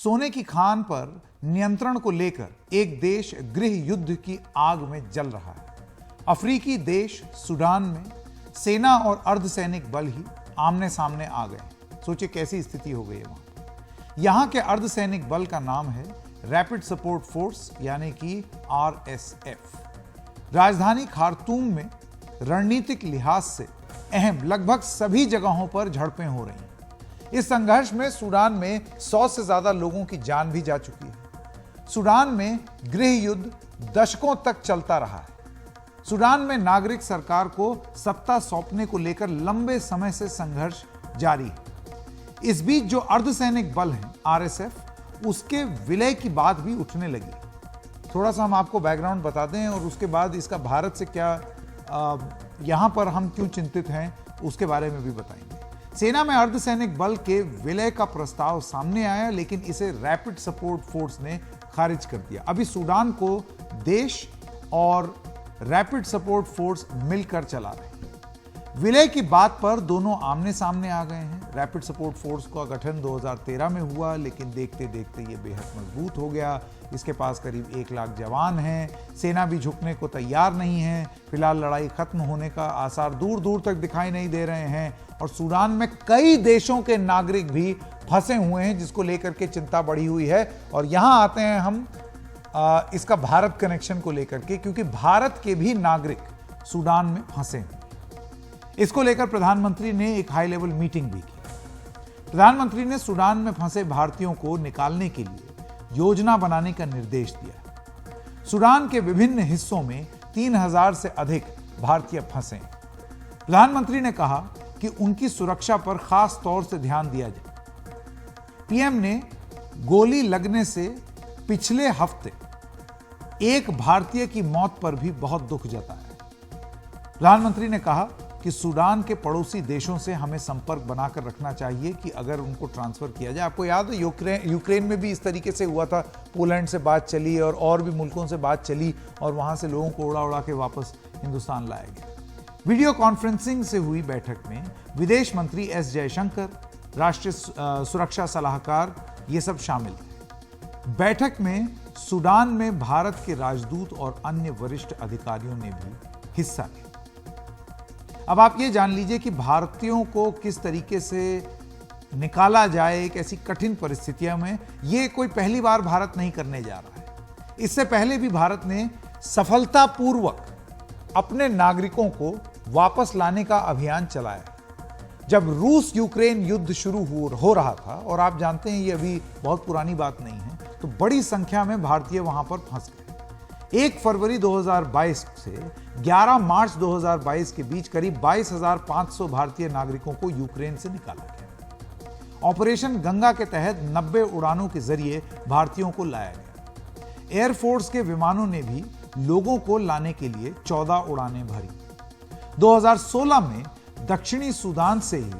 सोने की खान पर नियंत्रण को लेकर एक देश गृह युद्ध की आग में जल रहा है। अफ्रीकी देश सूडान में सेना और अर्धसैनिक बल ही आमने सामने आ गए। सोचिए कैसी स्थिति हो गई है वहां। यहां के अर्धसैनिक बल का नाम है रैपिड सपोर्ट फोर्स यानी कि RSF। राजधानी खार्तूम में रणनीतिक लिहाज से अहम लगभग सभी जगहों पर झड़पें हो रही हैं। इस संघर्ष में सूडान में 100 से ज्यादा लोगों की जान भी जा चुकी है। सूडान में गृह युद्ध दशकों तक चलता रहा है। सूडान में नागरिक सरकार को सत्ता सौंपने को लेकर लंबे समय से संघर्ष जारी है। इस बीच जो अर्धसैनिक बल हैं RSF, उसके विलय की बात भी उठने लगी। थोड़ा सा हम आपको बैकग्राउंड बता दें और उसके बाद इसका भारत से क्या यहां पर हम क्यों चिंतित हैं उसके बारे में भी बताएंगे। सेना में अर्धसैनिक बल के विलय का प्रस्ताव सामने आया, लेकिन इसे रैपिड सपोर्ट फोर्स ने खारिज कर दिया। अभी सूडान को देश और रैपिड सपोर्ट फोर्स मिलकर चला रहे हैं। विलय की बात पर दोनों आमने सामने आ गए हैं। रैपिड सपोर्ट फोर्स का गठन 2013 में हुआ, लेकिन देखते देखते ये बेहद मजबूत हो गया। इसके पास करीब 1 लाख जवान हैं। सेना भी झुकने को तैयार नहीं है। फिलहाल लड़ाई खत्म होने का आसार दूर दूर तक दिखाई नहीं दे रहे हैं और सूडान में कई देशों के नागरिक भी फंसे हुए हैं, जिसको लेकर के चिंता बढ़ी हुई है। और यहां आते हैं हम इसका भारत कनेक्शन को लेकर के, क्योंकि भारत के भी नागरिक सूडान में फंसे हैं। इसको लेकर प्रधानमंत्री ने एक हाई लेवल मीटिंग भी की। प्रधानमंत्री ने सूडान में फंसे भारतीयों को निकालने के लिए योजना बनाने का निर्देश दिया। सूडान के विभिन्न हिस्सों में 3000 से अधिक भारतीय फंसे हैं। प्रधानमंत्री ने कहा कि उनकी सुरक्षा पर खास तौर से ध्यान दिया जाए। पीएम ने गोली लगने से पिछले हफ्ते एक भारतीय की मौत पर भी बहुत दुख जताया। प्रधानमंत्री ने कहा कि सूडान के पड़ोसी देशों से हमें संपर्क बनाकर रखना चाहिए कि अगर उनको ट्रांसफर किया जाए। आपको याद है यूक्रेन में भी इस तरीके से हुआ था। पोलैंड से बात चली और भी मुल्कों से बात चली और वहां से लोगों को उड़ा के वापस हिंदुस्तान लाया गया। वीडियो कॉन्फ्रेंसिंग से हुई बैठक में विदेश मंत्री S जयशंकर, राष्ट्रीय सुरक्षा सलाहकार, ये सब शामिल थे। बैठक में सूडान में भारत के राजदूत और अन्य वरिष्ठ अधिकारियों ने भी हिस्सा लिया। अब आप ये जान लीजिए कि भारतीयों को किस तरीके से निकाला जाए एक ऐसी कठिन परिस्थितियों में। ये कोई पहली बार भारत नहीं करने जा रहा है। इससे पहले भी भारत ने सफलतापूर्वक अपने नागरिकों को वापस लाने का अभियान चलाया। जब रूस यूक्रेन युद्ध शुरू हो रहा था, और आप जानते हैं ये अभी बहुत पुरानी बात नहीं है, तो बड़ी संख्या में भारतीय वहां पर फंस गए। 1 फरवरी 2022 से 11 मार्च 2022 के बीच करीब 22,500 भारतीय नागरिकों को यूक्रेन से निकाला गया। ऑपरेशन गंगा के तहत 90 उड़ानों के जरिए भारतीयों को लाया गया। एयरफोर्स के विमानों ने भी लोगों को लाने के लिए 14 उड़ानें भरी। 2016 में दक्षिणी सूडान से ही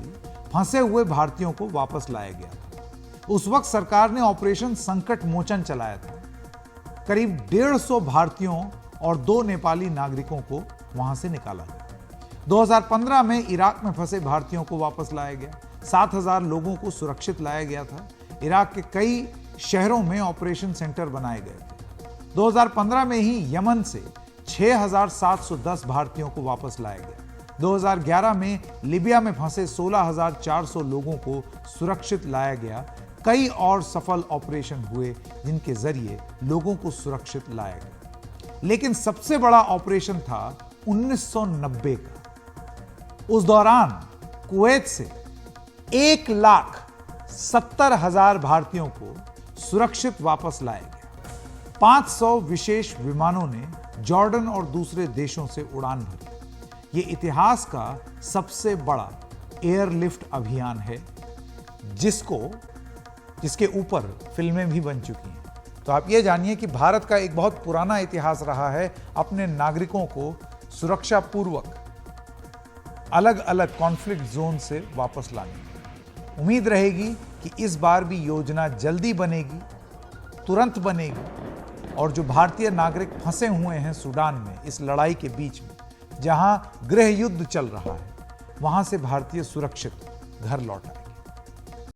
फंसे हुए भारतीयों को वापस लाया गया था। उस वक्त सरकार ने ऑपरेशन संकट मोचन चलाया था। करीब 150 भारतीयों और 2 नेपाली नागरिकों को वहां से निकाला गया। 2015 में इराक में फंसे भारतीयों को वापस लाया गया। 7000 लोगों को सुरक्षित लाया गया था। इराक के कई शहरों में ऑपरेशन सेंटर बनाए गए थे। 2015 में ही यमन से 6710 भारतीयों को वापस लाया गया। 2011 में लीबिया में फंसे 16400 लोगों को सुरक्षित लाया गया। कई और सफल ऑपरेशन हुए जिनके जरिए लोगों को सुरक्षित लाया गया। लेकिन सबसे बड़ा ऑपरेशन था 1990 का। उस दौरान कुवैत से 1,70,000 भारतीयों को सुरक्षित वापस लाया गया। 500 विशेष विमानों ने जॉर्डन और दूसरे देशों से उड़ान भरी। ये इतिहास का सबसे बड़ा एयरलिफ्ट अभियान है, जिसके ऊपर फिल्में भी बन चुकी हैं। तो आप ये जानिए कि भारत का एक बहुत पुराना इतिहास रहा है अपने नागरिकों को सुरक्षापूर्वक अलग अलग कॉन्फ्लिक्ट जोन से वापस लाने की। उम्मीद रहेगी कि इस बार भी योजना जल्दी बनेगी, तुरंत बनेगी और जो भारतीय नागरिक फंसे हुए हैं सूडान में इस लड़ाई के बीच में, जहां गृह युद्ध चल रहा है, वहां से भारतीय सुरक्षित घर लौट आए।